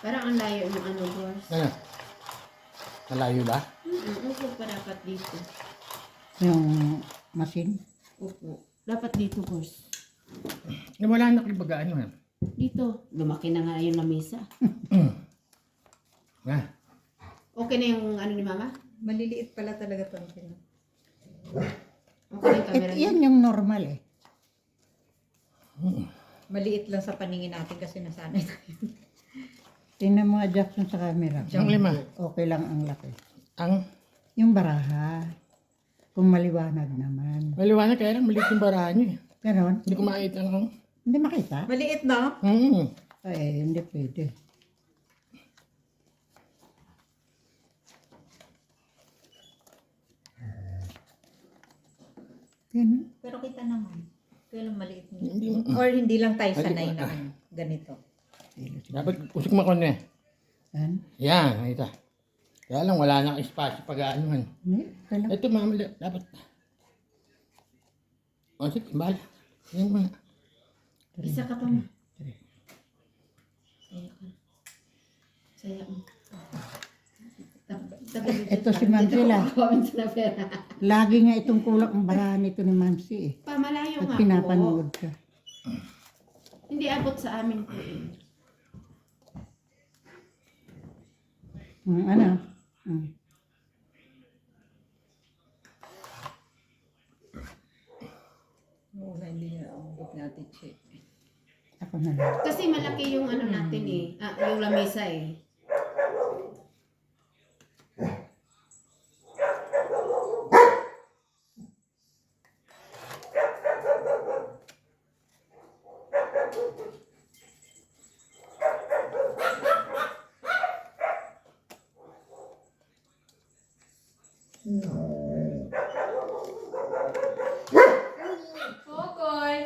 Parang ang layo yung ano, boss. Ano? Malayo ba? Upo pa dapat dito. Yung machine. Upo. Dapat dito, boss. Wala na kibaga ano. Dito. Lumaki na nga yung lamesa. Ah. Okay na yung ano ni mama? Maliliit pala talaga ito. Okay na yung camera niya? Yan yung normal eh. Maliit lang sa paningin natin kasi nasanay tayo. Tingnan mo nga Jackson sa camera. Ang lima. Okay lang ang laki. Ang Yung baraha. Kung maliwanag naman. maliwanag kaya lang maliit yung barahan niyo eh. Ganon. Hindi ko makita ang... Hindi makita? Maliit na? Ay, hindi pwede. Ganun. Pero kita naman. Kaya lang maliit na. Hindi. Or hindi lang tayo sanay na ganito. Dapat usok mo ko na eh. Yan. Yan, nakita. Kaya lang wala nang espasyo pag aanuhan. Hindi, kailang. Ito mamali, dapat. O sige, bahala. Yan mo na. Isa ka pa mo. Saya ka. Saya mo. Ito si Mamsi lang. Comment na pera. Lagi nga itong kulak ang barahan nito ni Mamsi eh. Pamalayo Pag nga po. pinapanood ka. Hindi abot sa amin po eh. Ano? Oo, hindi niya umabot natin check. Ako na lang. Kasi malaki yung ano natin eh. Yung lamesa eh. Kokoy!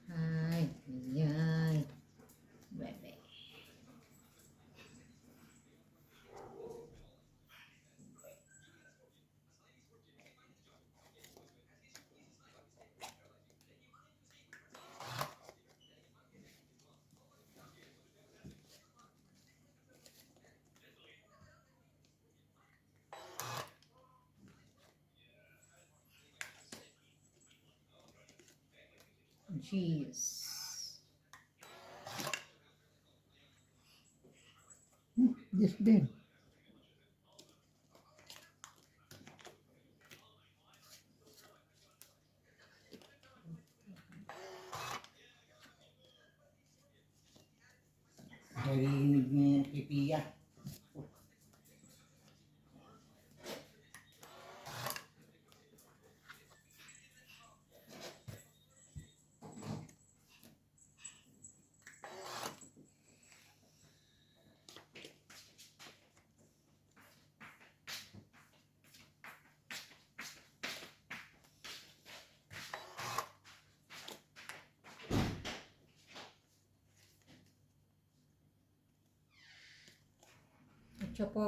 Ay, yan. Bebe. Jeez. Yes, din. Narinig niya pipiya. Ito po.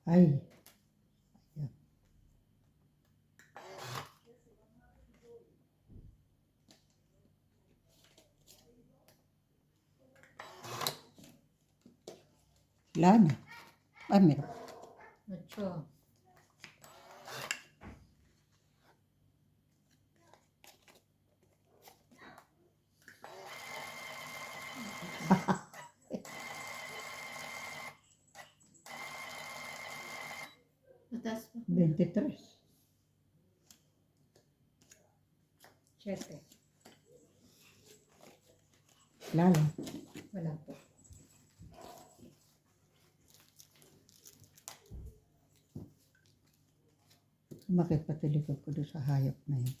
Ay. Wala na. Ay, meron. Ito. Mataas pa. 23. Siyete. Lalo. Wala po. Sumakit pati likod ko doon sa hayop na yun.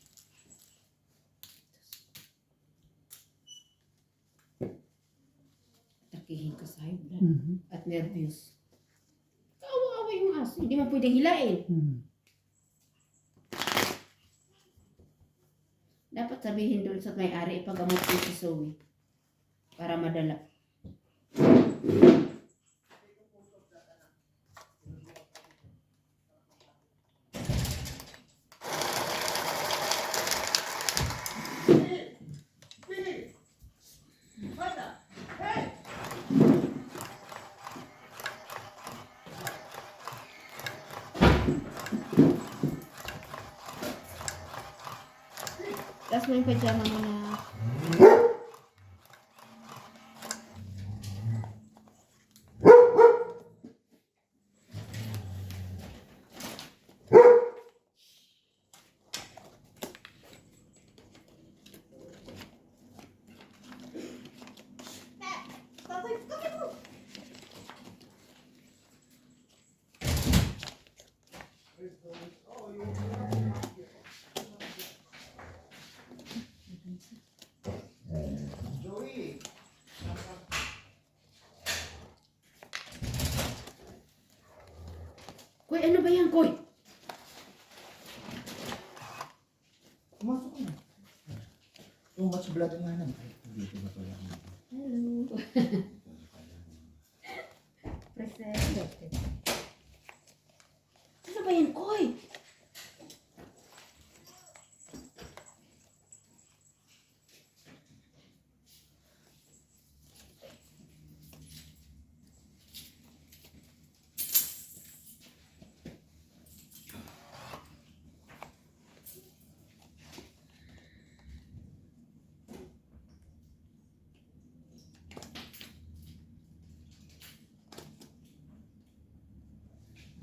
Takihin ka sa high blood. Mhm. At nervous. Kawawa yung aso Hindi mo pwedeng hilain. Dapat sabihin doon sa may-ari, ipagamot mo si Zoe. Para madala. Tapos mo yung pajama mo na. Koy, ano ba yan, Koy? Pumasok na. Too much blood nga naman. Dito na pala. Hello. Present. Chete. Ano ba yan, Koy?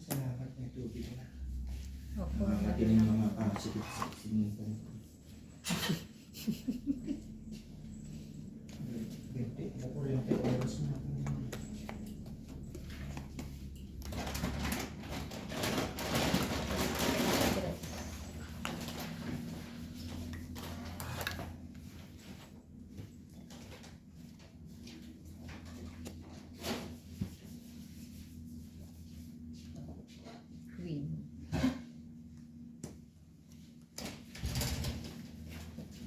Salamat, may tubig na. Opo. Nakakating ng mga pasikip-sikip pa rin. Binte, nakuryente oras na. Queen.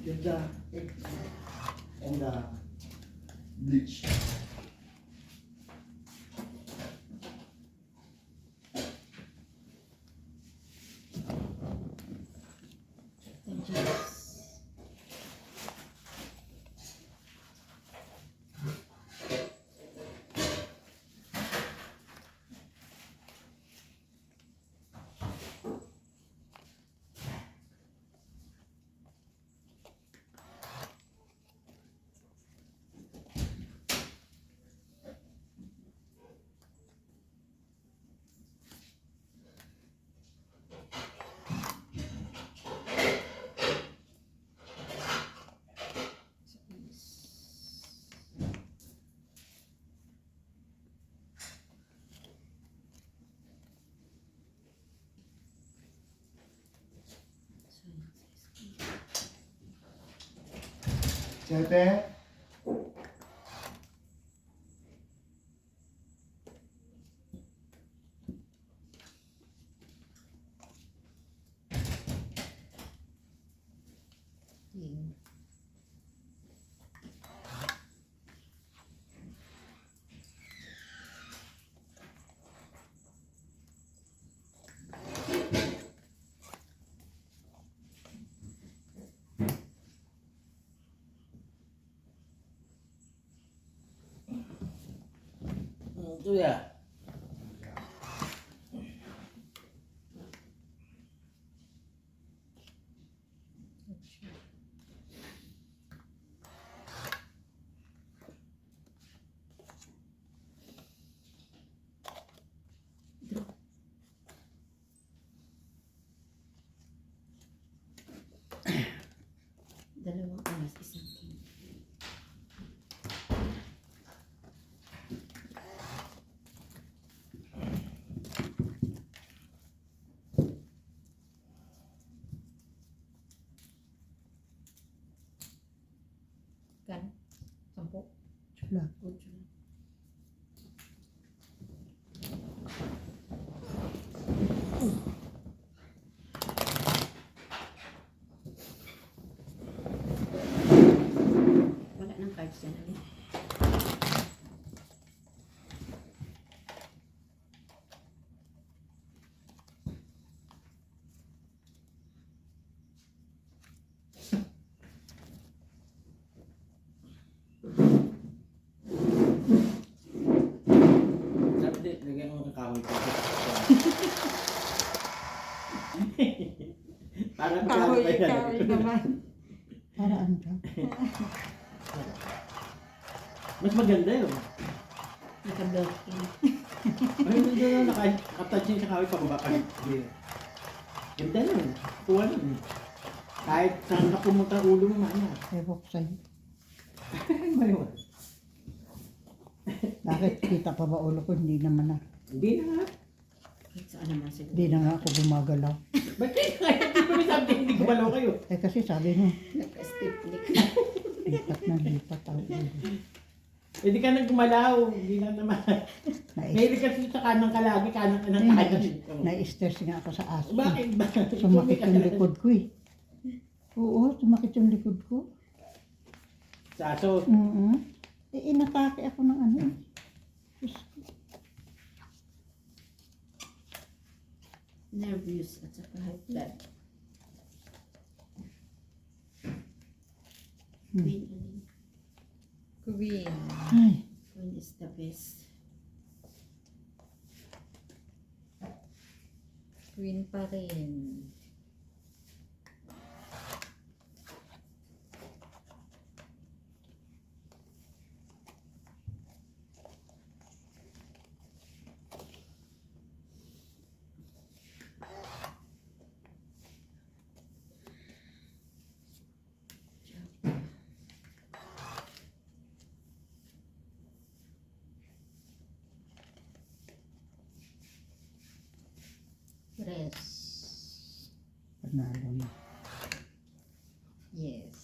Ganda. And bleach. Siyete. Queen. Ito ya. Dalawang oras, isang kilo. Kan. 10. Sila. Good job. Para Kahoy, magkakaroon pa kahoy yan. naman. Para ano ka? Mas maganda yun. Naka-blocking. Ay, hindi na nakatouch niya sa kawit pababa pa. Ganda nun. Tuwa nun. Kahit saan ka pumunta ang ulo mo, mana. Ewan ko sa'yo. Ano ba yun? Bakit kita pa ba ulo ko? Hindi naman na. Hindi na nga. Kahit saan naman siguro. Hindi na nga ako gumagalaw. Ba't kayo kaya? Hindi ko may sabi, hindi ko malaw kayo. Eh kasi sabi mo, Naka-stiplik. lipat na lipat ang ulo. Hindi ka nang gumalaw. Hindi na naman. Mahilig kasi sa kanang kalagi, kanang ka ng kanan. Na-stress nga ako sa aso. Bakit ba? Sumakit yung likod ko eh. Oo, sumakit yung likod ko. Sa aso. Eh, inatake ako ng ano eh. Diyos ko. Nervous at saka high blood. Queen, alin? Queen. Ay, Queen is the best. Queen pa rin. Rest. panalo na. Yes.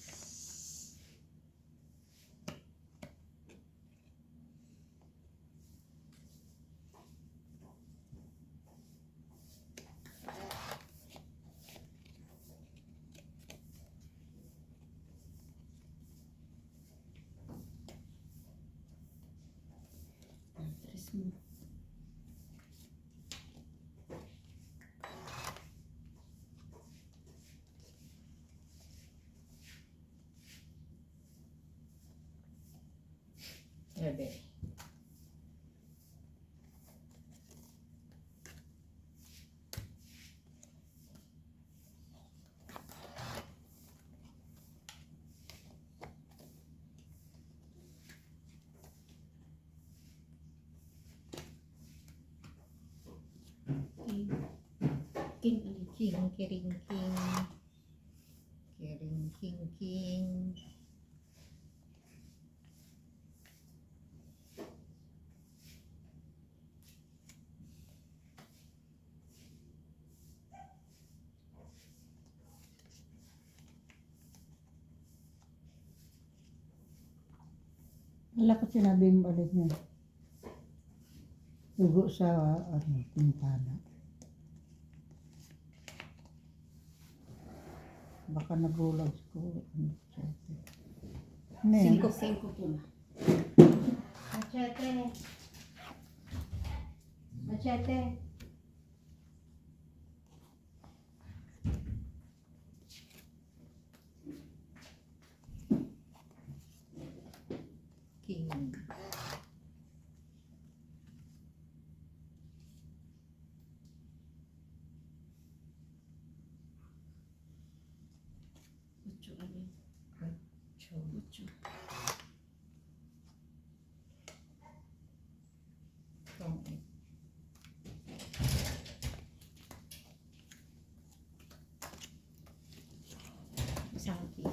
Ang stress mo. Ebe. King. King, alin? King, kiring, king. Kiring, king, king. Wala ko sinabi mo ulit niya. Dugo sa pintana. Baka nagulag ko. Ne, Singko po ma. Machete. Machete. King. Ocho, alin? Cho. Ocho. Tong. Isang king.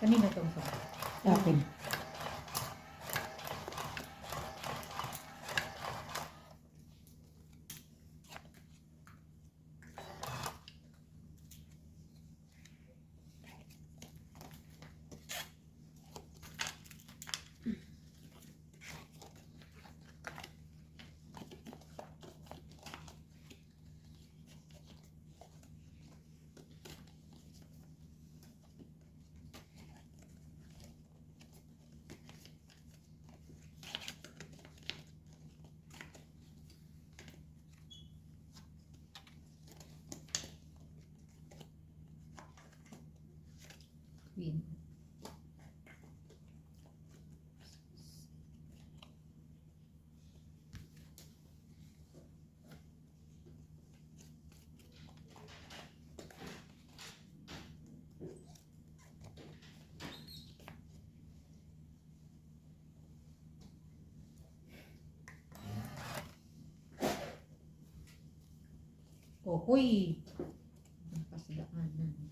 Kanina tong sa. sa akin. Queen. Kokoy. Pasidaanan.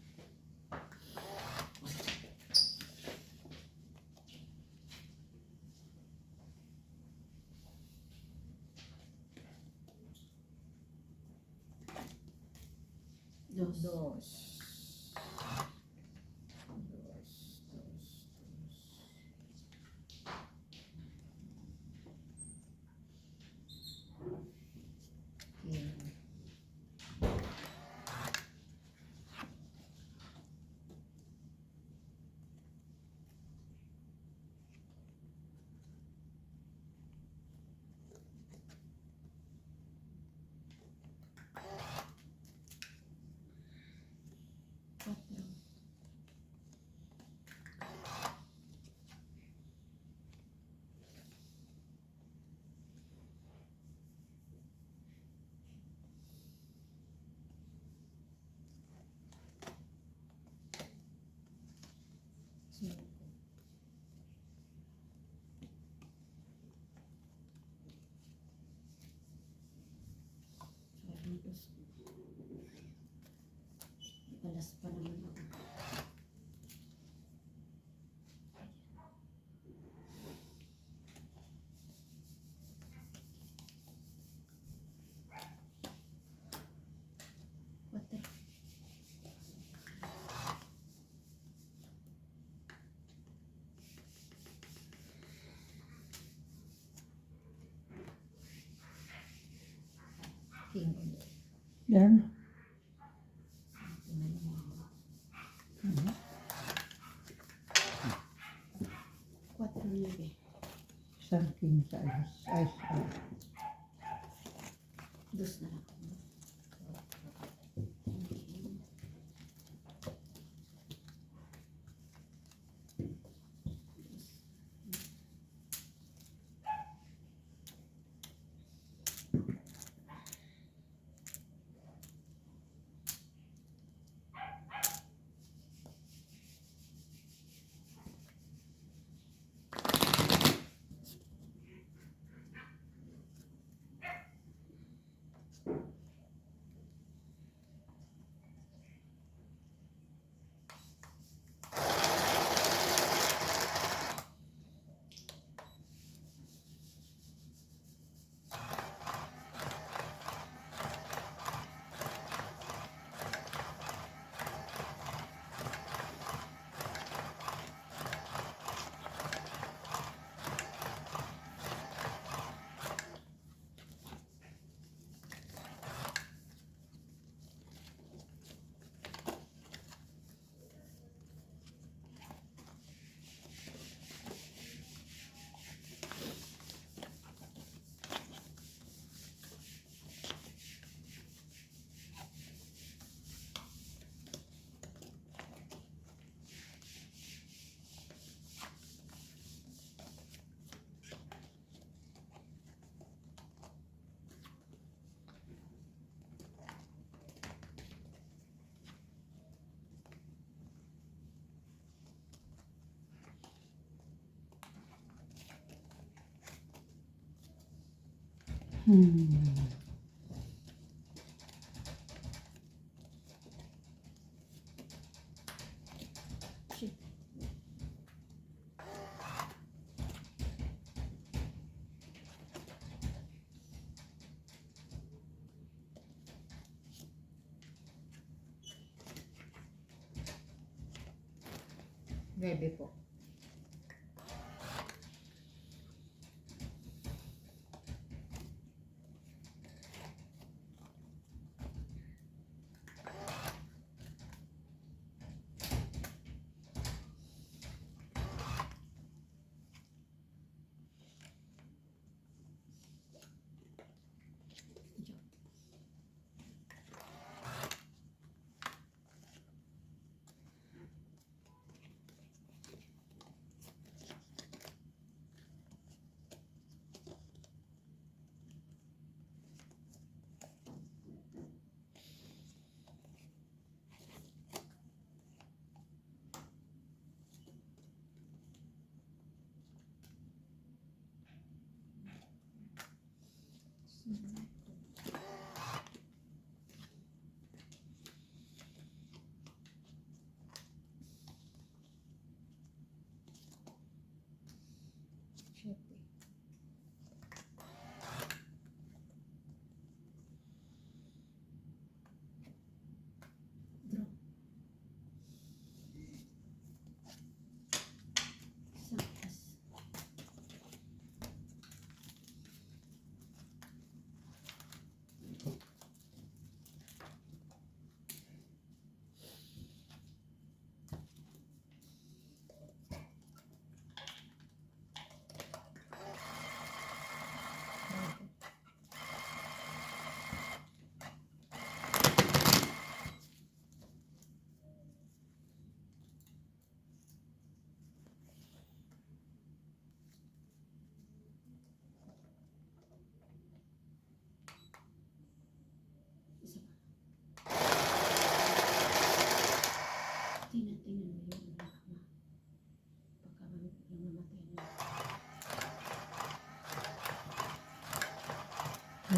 Dos. Dos. King. Quatro. Cinco. Sabi dos. Alas pa naman ako. Quatro. King ulit. Yan. Quatro nueve. Isang king sa ayos. Ayos. Dos na lang. Nueve po.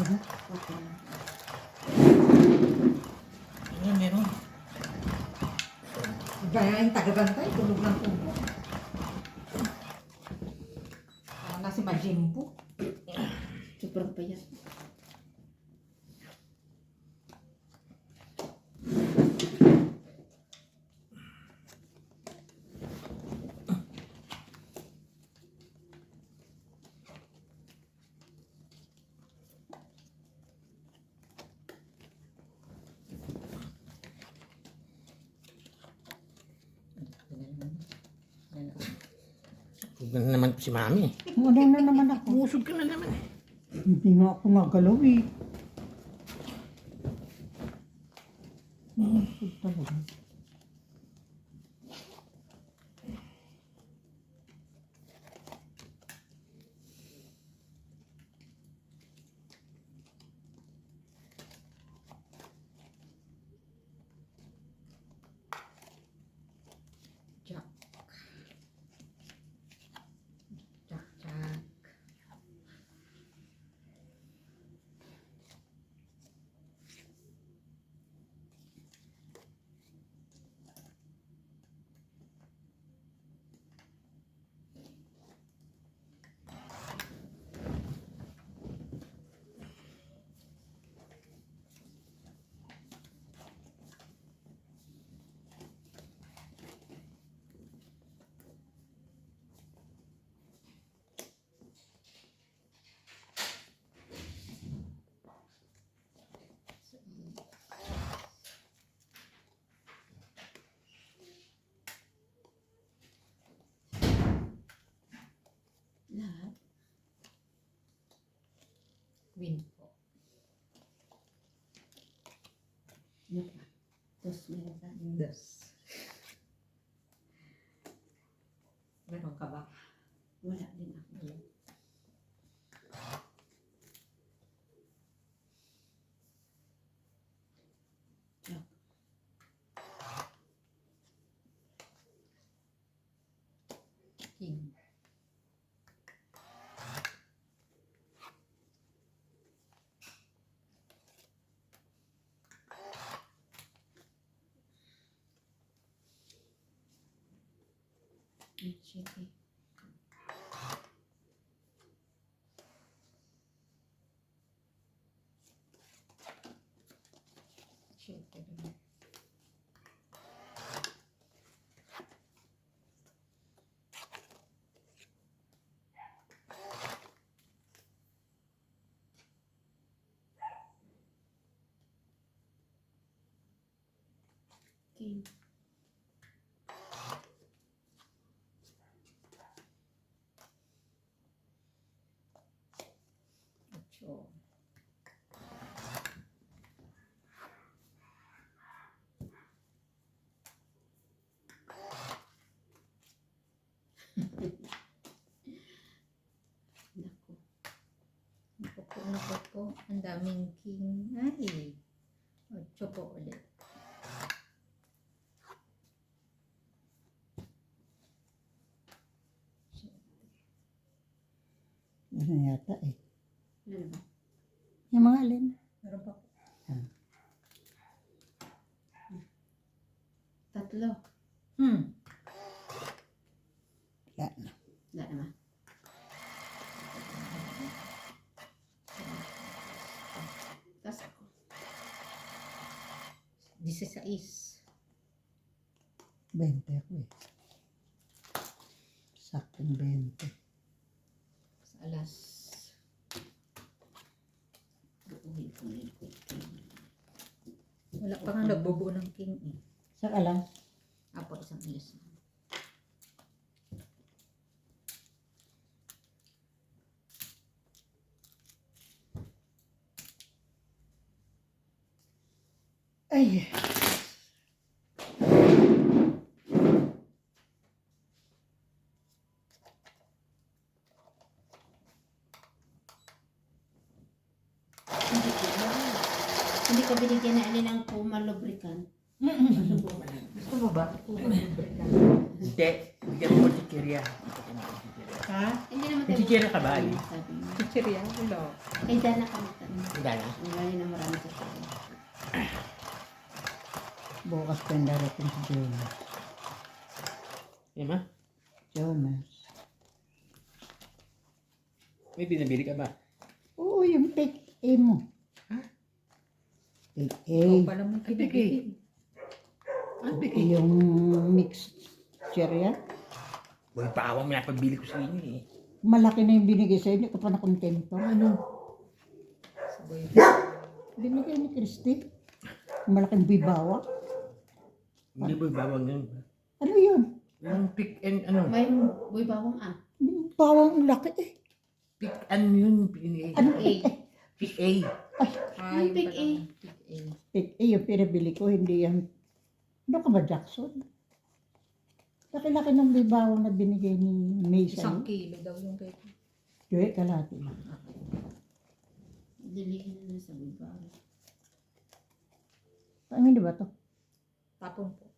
Ano? Okay lang. Ano meron? Gaya yung tagabantay, tulog ng tulog. Parang nasi Majimbo. Sobrang payat. Huwag na naman si Mami. Ano na naman ako? Musog ka na naman eh. Hindi nga ako nagalaw eh. Musog talaga. Jack. Jack, Jack. Lahat. Queen po. Ano pa? Tapos meron pa. Dos. Meron ka ba? Wala din ako. Jack. King. Sige. Siyete rin. King. Ocho. Naku. Naku po. Ang daming king. Ay. Ocho po ulit. Ano yata eh. Ano ba? Yung mga alin. Meron pa po. Tatlo. Yan. Wala naman. Tapos ako. 16. 20 ako eh. Saktong 20. Sa alas. Buuhin ko na yung king. Wala pa nga nagbubuo ng king eh. Saka lang. Apo, isang alas. Ay. Hindi ka binigyan na alin ang Puma lubricant. Gusto mo ba? Hindi. Bigyan mo chichirya. Ha? Hindi naman May chichirya ka ba, Ali? Sabi mo. Chichirya, wala. Kay Dana ka magtanong. Hindi na. Wala yun ang marami sa tayo. Bukas pa yung darating si Jonas. Yan ma? Jonas. May binabili ka ba? Oo, yung take A mo. Ha? Take A. Ikaw pala mo kinibigil. Yung mixed cherry. Boy, pawang may napagbili ko sa inyo eh. Malaki na yung binigay sa'yo, hindi ko pa nakontento. Ano? Sabay. Binigay ni Christy. Malaking bibawa. Hindi boy, bawang yun. Ano yun? Yung pick and ano? May boy bawang Yung bawang laki eh. Pick and yun. Pinigay. Ano A. Pick A. Ay, Yung pick pala, A. pick A. Take A yung pinabili ko, hindi yan. Ano ka ba, Jackson? Laki-laki ng bibawang na binigay ni Mason. 1 kilo daw yung kay. Joy, kalati. Dilihin na sa boy bawang. Ang hindi ba to? Tapon po.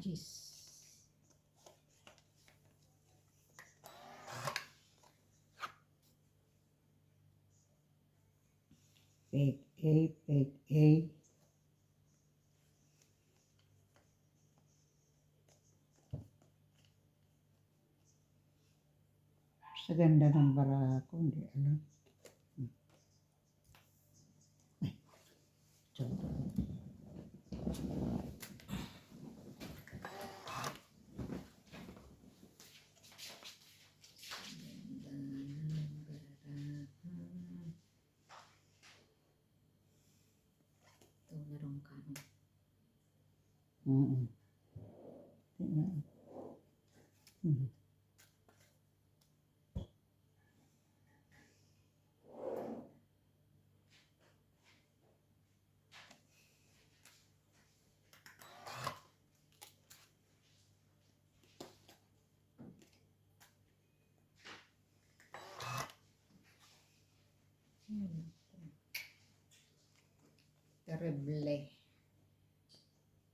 Jeez. Take A, take A. Sa ganda ng barako, hindi alam. Ay, tsaka. Ito, meron ka. Tingnan. Mhm. Terrible.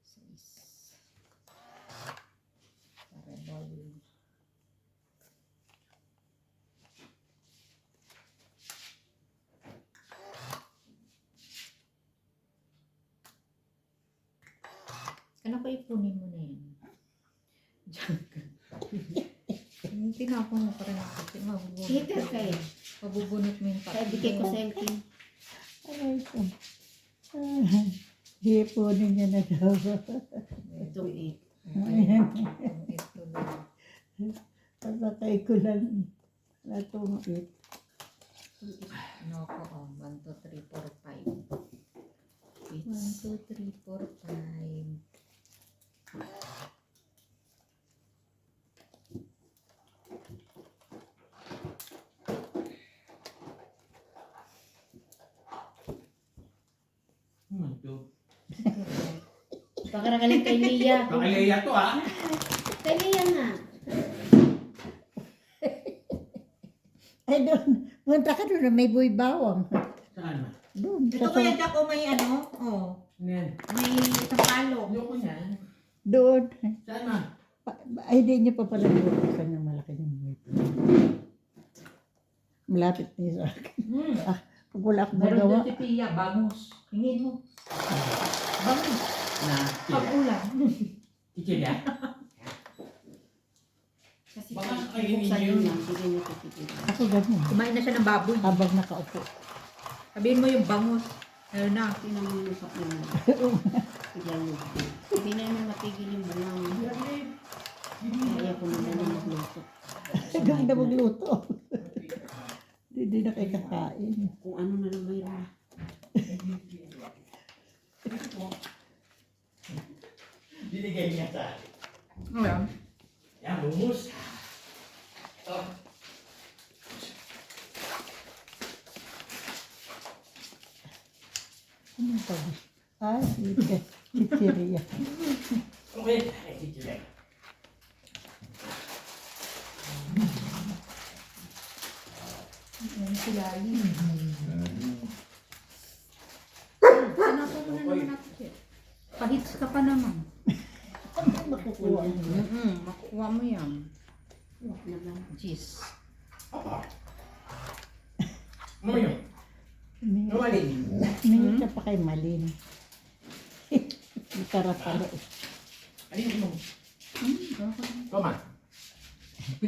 6. Terrible. Ano ko ipunin mo na yan? Diyan ka. Tinapon mo pa rin ako. Hater ka eh. Mabubunot mo yung Sabi kay ko sa King. Aray ko. Hipunin niya na daw. Itong A. Ito lang. Papatay ko lang. Natungit. Ano ko, 1, 2, 3, 4, 5. 1, It's 2, 3, 4, 5. Ito. baka nagaling kay Lia. Pakilaya to ah. Kay Lia nga. Ay, doon. Punta ka doon. May buhay bawang. Saan ma? Doon. Ito Sa kuya Jack, o may ano? Oh, Ano yan? may tapalo. Ayoko niyan. doon. Saan ma? Ay, di niyo pa pala doon. Kanyang malaki ng buhay. Malapit niya sa akin. Pag wala akong Meron magawa. doon si Pia, bangus. Hingin mo. Bangus. Na. Pag-ulan. Chichirya? Kasi Baka kung kainin buksan niyo yun yun. lang, hindi niyo titigilan. Ako ganun. Kumain na siya ng baboy. Habang nakaupo. Sabihin mo yung bangus. Ayun na. Tingnan mo yung kapag mo. Biglang luto. Hindi na naman matigil yung bungang. Kaya ko na lang magluto. Ikaw bahay na ko na. magluto. Hindi na kayo kakain. Kung ano na lang mayroon. Binigay niya sa akin. Ayan. Yan, humus. Oh. Anong sabi? Ah, chichiria. Okay, ay, sige lang. Ayan sila yun. Sinapa mo na naman ako, Chet. Pahits ka pa naman. Ano makukuha mo? Makukuha mo yan. Huwag naman. Jeez. Apa? Ano yun? Numalin. Mingi ka pa kay Malin. Itara pala. Ano yun? Tama.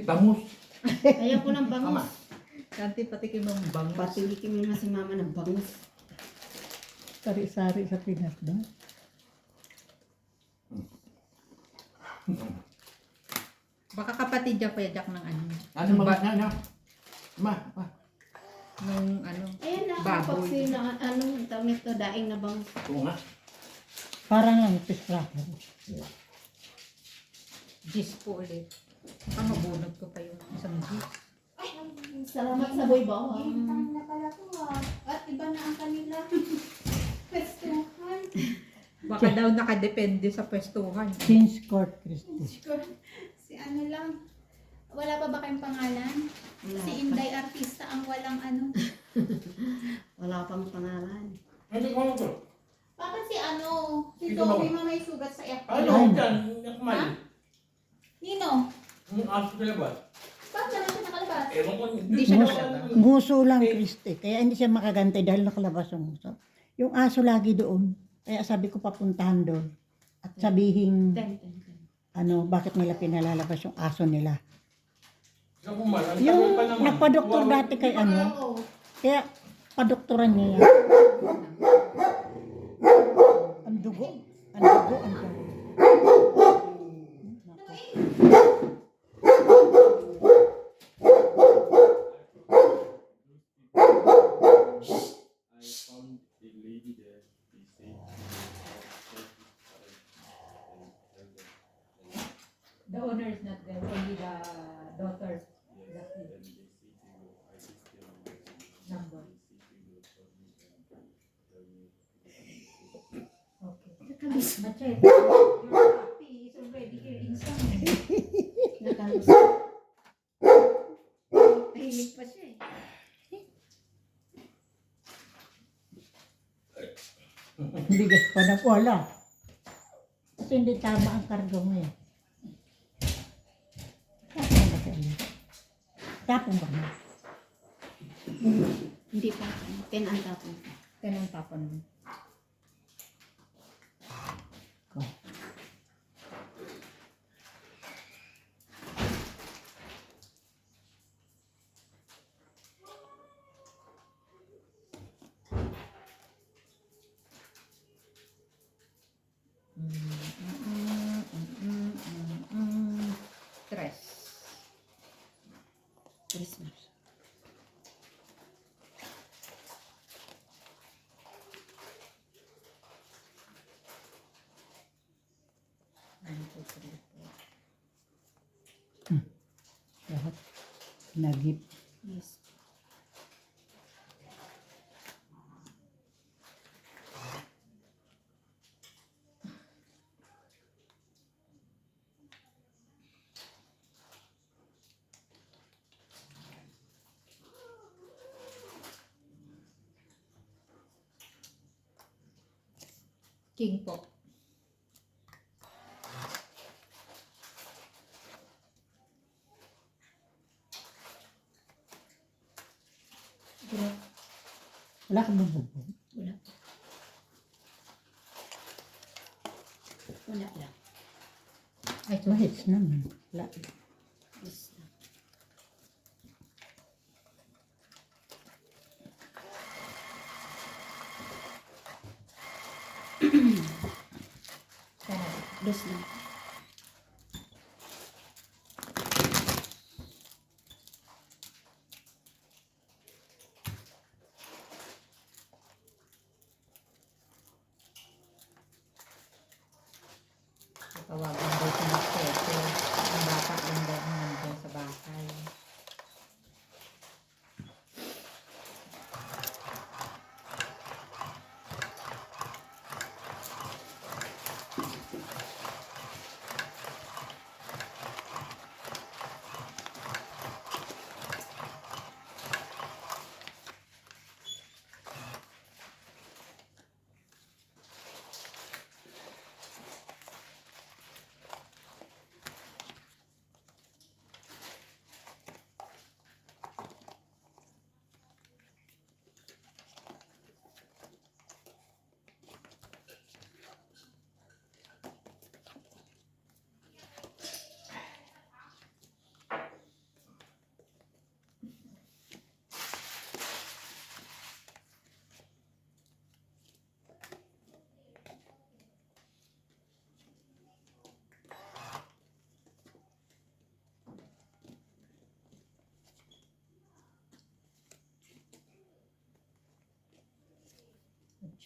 Bangus. Ayaw ko ng bangus. Kanti patikim ng bangus. Patilikin mo na si mama ng bangus. Sari-sari sa Pinas ba? Baka kapatid niya Kuya Jack ng ano. Ano mga ano? Ma. Nung ano. Ayan na, Baboy. kapag na ano, tawag nito, daing na bangus. Oo nga. Parang lang fish cracker. Jeez po ulit. Baka mabunod ko pa yung isang jeez. Salamat sa boy bawang. Gintang na pala to ah. At iba na ang kanila. Pestuhan. Baka daw nakadepende sa pwestuhan. King's Court Christie. Si ano lang. Wala pa ba kayong pangalan? Wala Si pa. Inday Artista ang walang ano. Wala pang pangalan. Hindi ko ano to. Bakit si ano? Si Ito ba? Toby may sugat sa FB. Ano yan? Nakmal. Nino? Yung aso na ba? Bakit naman siya nakalabas? Ewan ko. Hindi siya nakalabas. Nguso lang Christie. Kaya hindi siya makagante dahil nakalabas yung nguso. Yung aso lagi doon. Kaya sabi ko papuntahan doon. At sabihin, Ten. ano, bakit nila pinalalabas yung aso nila. Yung Yung nagpa-doktor dati kay ano, Oo. kaya padoktoran niya yan. Ang dugo. Ang dugo. Ang dugo. The owner is not there, only the daughter. Number. Okay. Machete, your puppy is already here inside. Nakalus. Tahimik pa siya eh. Bigas pa na wala. Kasi hindi tama ang kargo mo eh. Tapon ba kayo? Tapon ba mo? Hindi pa. 10 ang tapon. Tenang tapon mo. Tres. Christmas. One, two, three, four. Lahat. Nagip. Yes. King po. Wala ka bububog. Wala. Wala lang. Ay, so, Mahits naman. Wala. Yes. Dos lang.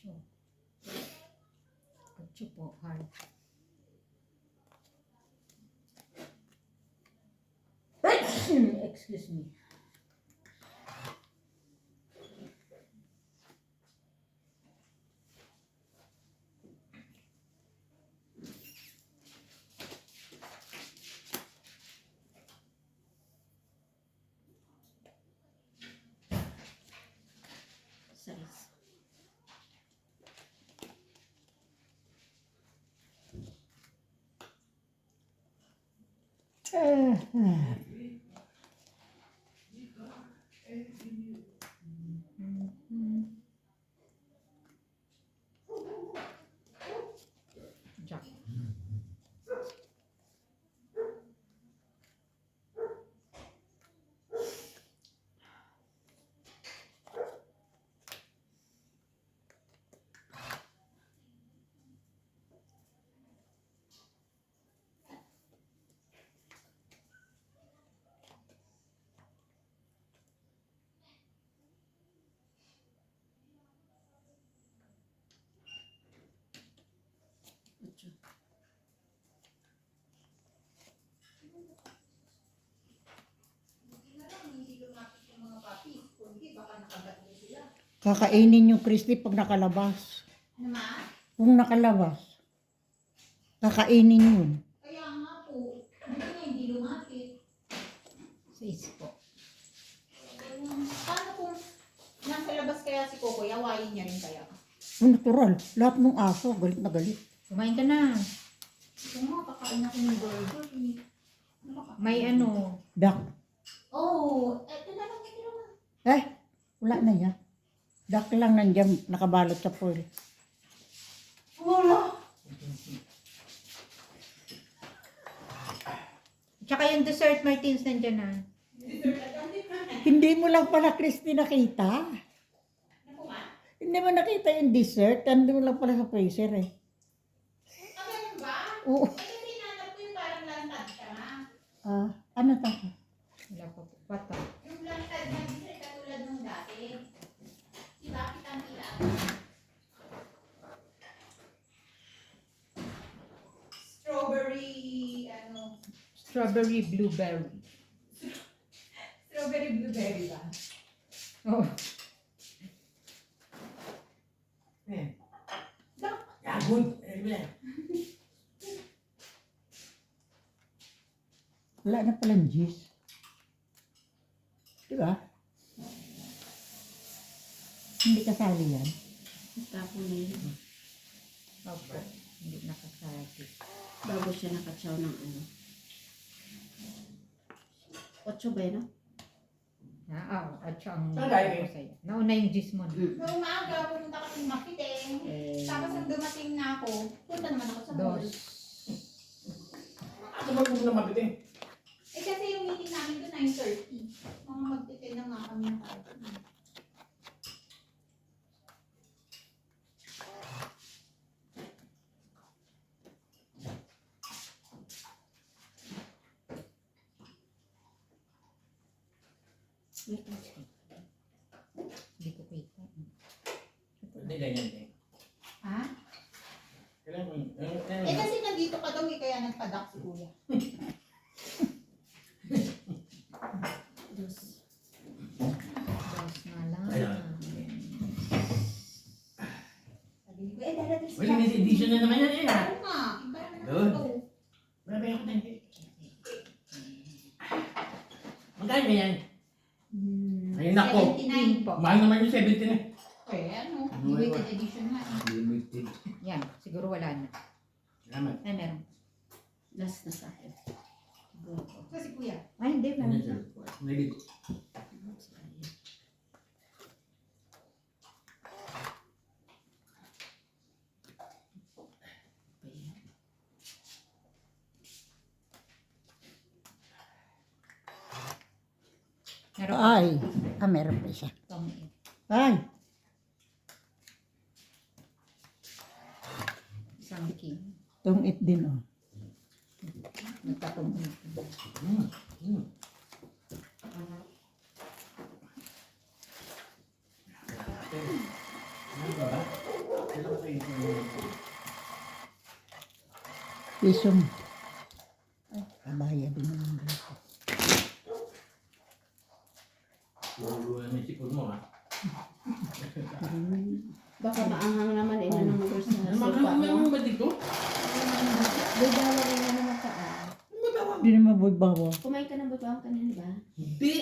Ocho. Ocho po, hard. Excuse me. Size. Jack. Ocho. Kakainin yung Christy pag nakalabas. Naman? Kung nakalabas, kakainin yun. Kaya nga po, hindi na hindi lumapit. 6 po. Paano kung nasa labas kaya si Coco, yawain niya rin kaya? Natural. Lahat ng aso, galit na galit. Kumain ka na. Kung mga kakain ako ng burger, eh. Ano ba kakain? May ano, Dak. Oh, eto na lang yung naman. Wala na yan. Dak lang nandiyan, nakabalot sa foil. Wala. tsaka yung dessert Martins nandiyan na. Hindi mo lang pala, Christy, nakita. Ano ba? Hindi mo nakita yung dessert. Hindi mo lang pala sa freezer eh. Ah, ganun ba? Oo. Eh, kasi hinanap ko yung parang lantad siya nga. Ano to? Wala pa po. Bata. Yung lantad na dessert katulad nung dati. Diba, kitang-kita. Strawberry, ano, Strawberry blueberry. strawberry blueberry ba? Oh. Yagun. Wala na palang juice. Diba? Hindi kasali yan. Tapon na yun. Opo. Hindi nakasagi. Bago siya nakatsaw ng ano. 8 ba yun? At siya ang Tagay. sa'yo. Nauna yung gis mo. Noong umaga, pumunta kami Makiteng. Tapos nang dumating na ako, punta naman ako sa mall. Dos. Ako ba kung na mabiting? Eh kasi yung meeting namin doon 9:30. Mga magtitin na nga kami ng party. Wait, wait. Hindi ko kita. Hindi ganyan eh. Ha? Kailangan Eh kasi nandito ka daw eh, kaya nagpadak si kuya. Dos. Dos na lang. Ayan. Sabi ni kuya, darating si Well, limited edition na naman yan eh ha. Oo nga, iba naman Good. ito. Marami ako tayo. Magkano ba yan? Ay, nako. 79 po. Mahal naman yung 70 na. Eh, ano? Ano Limited edition nga. Limited. Yan. Siguro wala na. Salamat. Ay, meron. Last na sa akin. Go ko. Kasi kuya. Ay, hindi. Ano Meron. sir? Maybe. Meron. Ay. Meron pa isa. Tong Ay. isang king. Tungit din oh. Nagtatong. Ano ba? Piso mo. Ay, kabaya din naman dito. Luluan yung sipon mo, ha? Baka maanghang naman eh, nanunugol sa Ano sopa makakama mo. mo ba dito? Bubawa rin na naman ka ah. Hindi naman bubawa. Kumain ka ng butawang kanina ba? Hindi.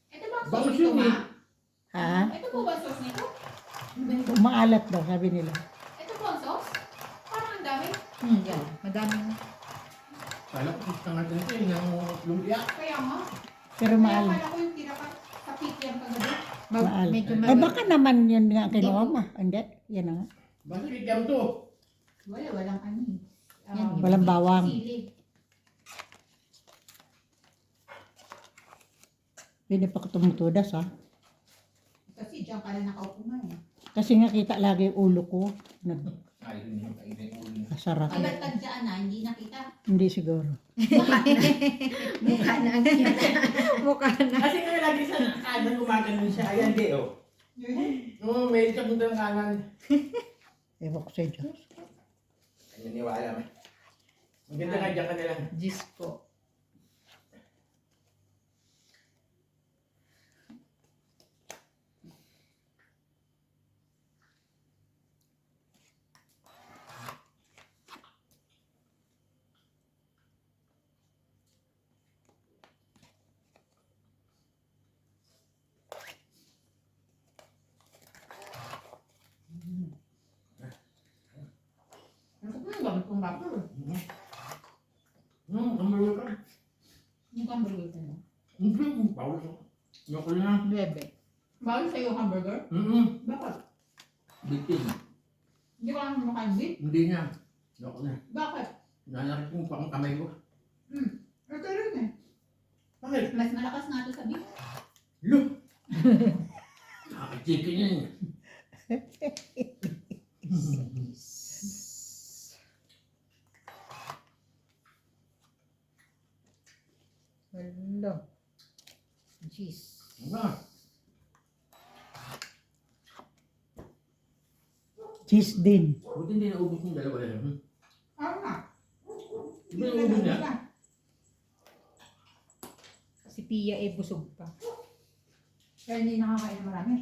Ito ba ang Bakit sauce nito, yun, ma? Ha? Ito po ba ang sauce nito? Maalat daw, sabi nila. Ito po ang sauce? Parang ang dami. Yan. Madami na. Kala ko gusto nga dito yung lumpia. Kaya nga. Pero Kaya maalat. pala ko yung pinaka-kapit yan kagabi. Maalat. Medyo Ay, maalat. baka naman yun nga kinuha mo. Hindi, yan na nga. Bakit ikaw to? Walang ano eh. Yan, Walang bawang. Sili. Hindi pa ko tumutudas, ha? Kasi diyan ka na nakaupo nga eh. Kasi nga kita lagi yung ulo ko. Ay, hindi mo kainin ulo niya. Nasarap. Ay, ba't tandaan na, hindi nakita. Hindi siguro. Mukha na ang cute. Mukha na. Kasi nga lagi sa kanan gumaganon siya. Ayan, di, oh. Oo, may kapunta ng kanan. Ewan ko sa Diyos. Ay, naniwala mo. Maganda nga dyan ka na lang. Diyos po. Bakit kung bakit? Kamalo ka. Yung hamburger ka na. Hindi, bawal ko. Yoko na. 9. Bawal sa'yo hamburger? Bakit? Bitin. Hindi ko lang makain beef? Hindi niya. Yoko na. Bakit? Nanakit mo pa ang kamay ko. Ito rin eh. Bakit? Mas malakas nga ito sa beef. Look! Nakaka-chicken yan. Hello. Jeez. Ano? Cheese din. Buti hindi naubos yung dalawa yan. Oo nga. Di ba naubos niya? Si Pia eh busog pa. Kaya hindi nakakain ng marami.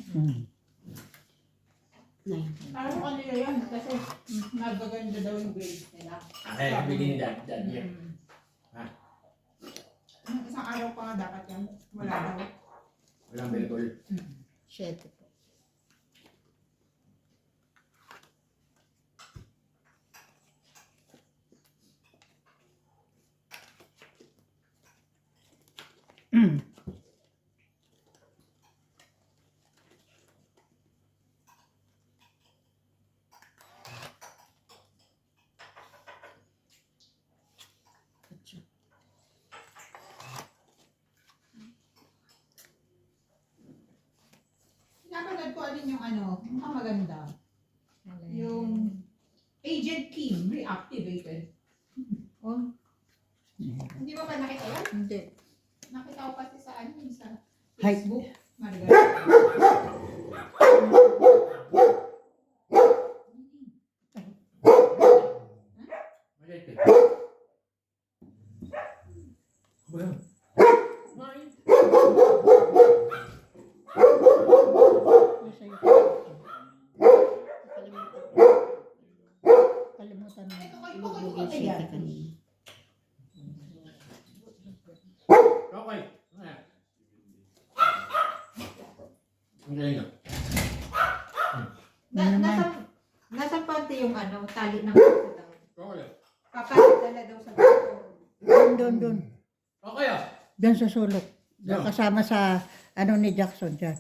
Nine. Parang ko kanila yan kasi nagaganda daw yung grades nila. Ay, bigyan niya. Dad niya. Nung isang araw pa nga dapat yan. Wala daw. Walang belgol. 7 po. Napanood ko alin yung ano, yung maganda. Alin? Yung Agent Kim reactivated. Oh, Hindi mo ba nakita yan? hindi. Nakita ko kasi sa ano, sa Hi. Facebook. Margarita. Maliit eh. Well. Kalimutan mo. Ito ko, Bugil siya ka kanina. Okay. Ayan. Ang galing ah. Nasa pante yung ano, tali ng puso daw. Okay. Papadala daw sa doktor. Doon. Okay ah. Doon sa sulok. Doon Yeah. kasama sa ano ni Jackson dyan.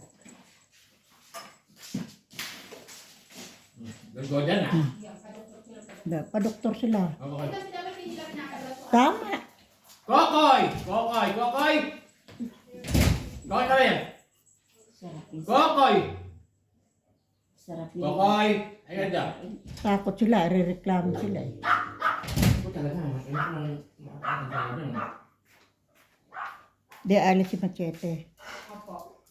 Go dyan ah. Pa-doktor sila. Okay. Kasi dapat hindi lang nakadala. Tama. Kokoy! Kokoy! Kokoy! Kokoy ka rin! Sarap yun. Kokoy! Sarap yun. Kokoy! Ayan dyan. Takot sila. Re-reklamo sila eh. Ako talaga. Makakatagal na. Di alis si Machete. Opo.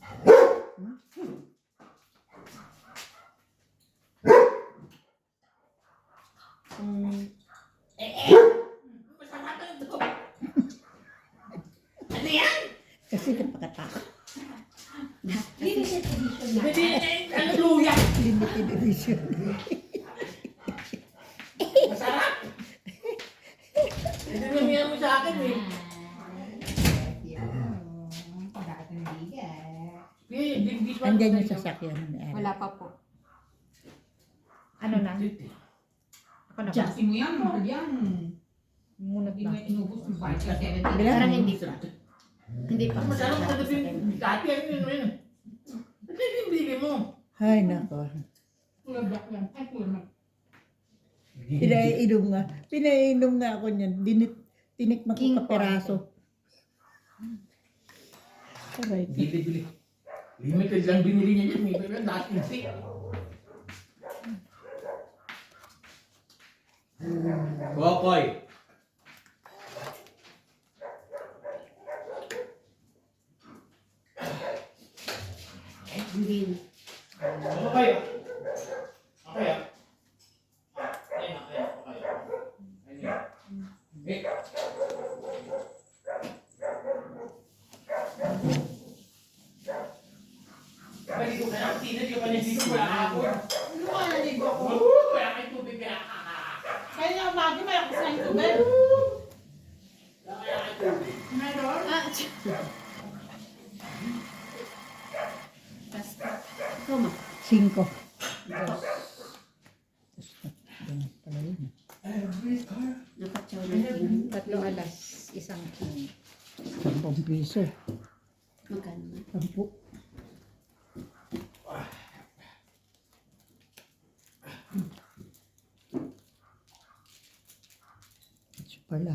Kung Kasi napakatakot. Limited edition na. Hindi, ano luya? Limited edition. Masarap. Hindi naman mo sa akin eh. Bakit ang bigat? Andyan yung sasakyan ni Ari. Wala pa po. Ano na? Ako na ba? Jackson mo yan, mahal yan. Munod Hindi na. mo inubos ng bike sa 70. Parang hindi pa. Hindi pa. Masarap ka na din. Dati ano yun. Ano yung bili mo? Ay, nako. Kulabak yan. Ay, kulabak. Pinainom nga ako niyan. Tinikman ko King kaperaso. Aray. Bili. Limited lang binili niya yan. May pero dati hindi. Bokoy. Hindi. Okay. Okay. Ayun. Okay. Paligo ka na. Tinag ka pa niya dito. Wala ka ako. Ano ka naligo ko? Wala kang tubig kaya. Kaya nga umaga, malakas na yung tubig. Wala kaya kang tubig. Meron? Basta. Toma. 5. Dos. Ganun pala yun. Napatsaw na king. 3 alas, 1 king. 10 piso. Magkano na? 10. Ito pala.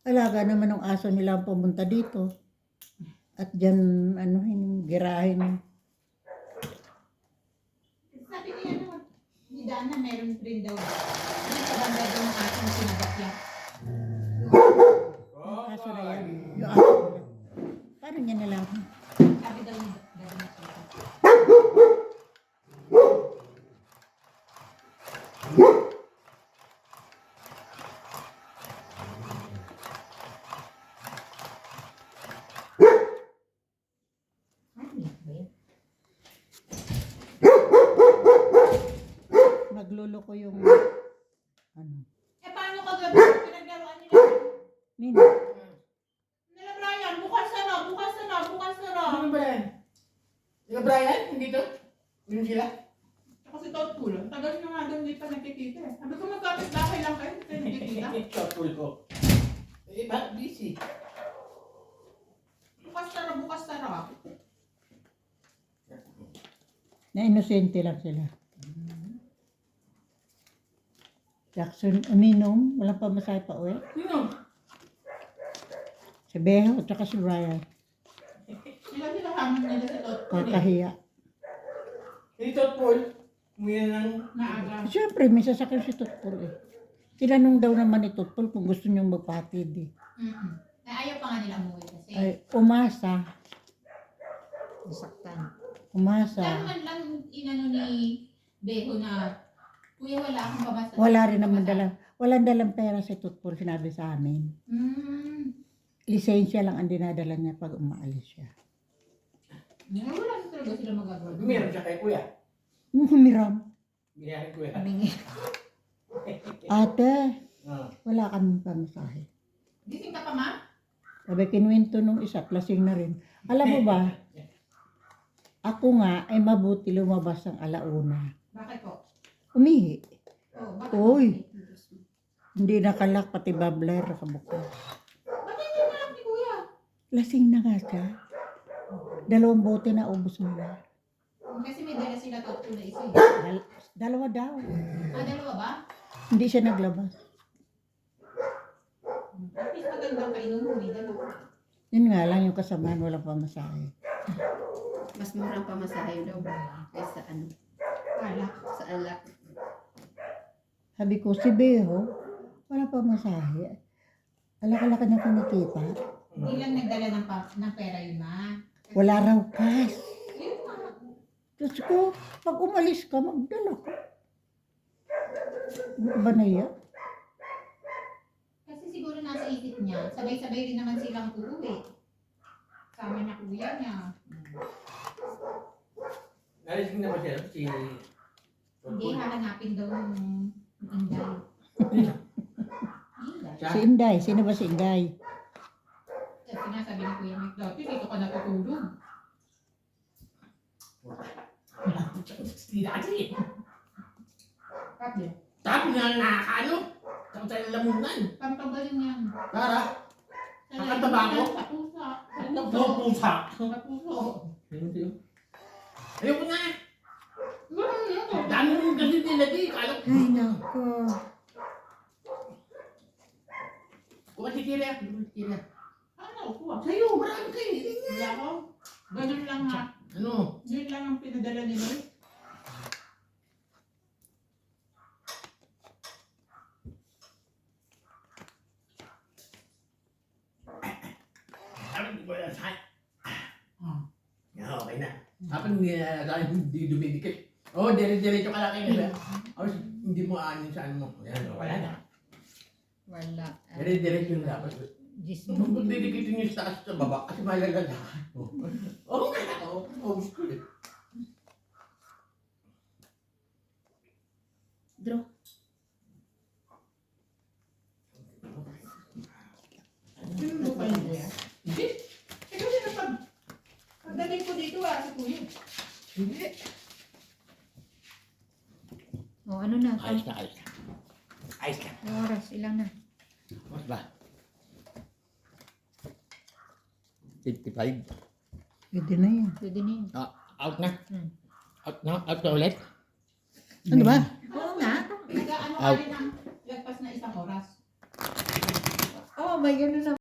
Alaga naman ng aso nila ang pumunta dito. At dyan, girahin. Sabi niya ano, ni Dana meron rin daw. Ang banda daw ng ating sinagat yan. Yung aso na yan. Yung aso nila. Paano niya nalaman? Sabi daw ni Dana. Nagluloko yung Eh paano kagabi pinaglaruan nila? Nino. Nila Brian, bukas na na, bukas na na, bukas na na. Ano ba yan? Yung Brian? Hindi to? Yun sila? Kasi thoughtful. Tagal na nga daw hindi pa nakikita eh. Sabi ko magkapit bahay lang kayo, hindi kayo nakikita. Chocolate ko. Eh, bakit busy? Bukas na na, bukas na na. Na inosente lang sila. Jackson, uminom. Walang pamasahe pa uwi. Sino? Si Beho at saka si Ryan. Sila hamon nila sa thoughtful eh. Kakahiya. Dito, Paul. Umuwi na ng... Maaga. Siyempre, may sasakyan si Tutpol eh. Tinanong daw naman ni Tutpol kung gusto niyong magpatid eh. Ayaw pa nga nila umuwi kasi. Ay, umasa. Nasaktan. Umasa. Saan lang inano ni Beho na, Kuya wala akong pamasa. Wala rin naman walang dalang pera si Tutpol, sinabi sa amin. Lisensya lang ang dinadala niya pag umaalis siya. Wala na talaga sila magagawa. Meron siya kay Kuya. Humiram. Biyari Kuya. Humingi. Ate, Ah. wala kaming pamasahe. Gising ka pa ma? Sabi, kinuwento nung isa, lasing na rin. Alam mo ba, ako nga ay mabuti lumabas ng alauna. Bakit po? Umihi. Oh, bakit? Uy, hindi nakalak, pati babler nakabukas. Bakit hindi malak ni Kuya? Lasing na nga siya. 2 bote na ubos nila. Kasi may dala sila thoughtful na isa eh. 2 daw. Dalawa ba? Hindi siya naglabas. At least magandang kainom, may dalawa. Yun nga lang yung kasamaan, walang pamasahe. Mas murang pamasahe daw kaysa ano, Alak. sa alak. Sabi ko, si Beho, wala pamasahe. Alak-alak niya kumikita. Hindi lang nagdala ng pera yun ma. Wala raw cash. Yun nga. Tapos ko, pag umalis ka, magdala ka. Ano ba na yan? Sabay-sabay rin naman silang uuwi. Sama niya kuya niya. Narising na ba siya? Si... Hindi, hahanapin daw ng Inday. Inday. Siya? Si Inday. Sino ba si Inday? Kasi sinasabi ni Kuya Mike dati, dito ka natutulog. Si Daddy. Sabi, Sabi nga nakakaano. Tapos tayo lamunan. pantanggalin yan. Tara. Nakataba ako? Sa pusa. Ano po pusa? Sa puso. Ayoko na. Ganun yun. Dami mo kasi nila di. Kala ko. Ay, nako. Kuha si Kira. Kira. Ano, kuha. Sa'yo, marami kayo. Wala ko. Ganun lang ha. Ano? Yun lang ang pinadala ni Loy. Sabi ko na sa'yo. Okay na. Sabi hindi dumidikit. Oh, dire-diretso ka lang kayo. Tapos hindi mo aanin sa ano mo. Yan, wala na. Wala. Dire-diretso yung dapat. Diyos Kung mo. didikitin yung sa taas sa baba, kasi malalaga. Oo nga, oo. Gusto eh. Draw. Sino pa yun kuya? Hindi. Eh kasi pagdating ko dito si kuya. Hindi. O, ano na? Ayos na, ayos na. Ayos na. Yung oras, ilang na? Mas ba? 55. Pwede na yan. Pwede na yun. Out na. Hmm. Out na. Out na ulit. Ano ba? Oo nga. Nag-ano ka Out. rin ng lagpas na isang oras. Oo, may gano'n na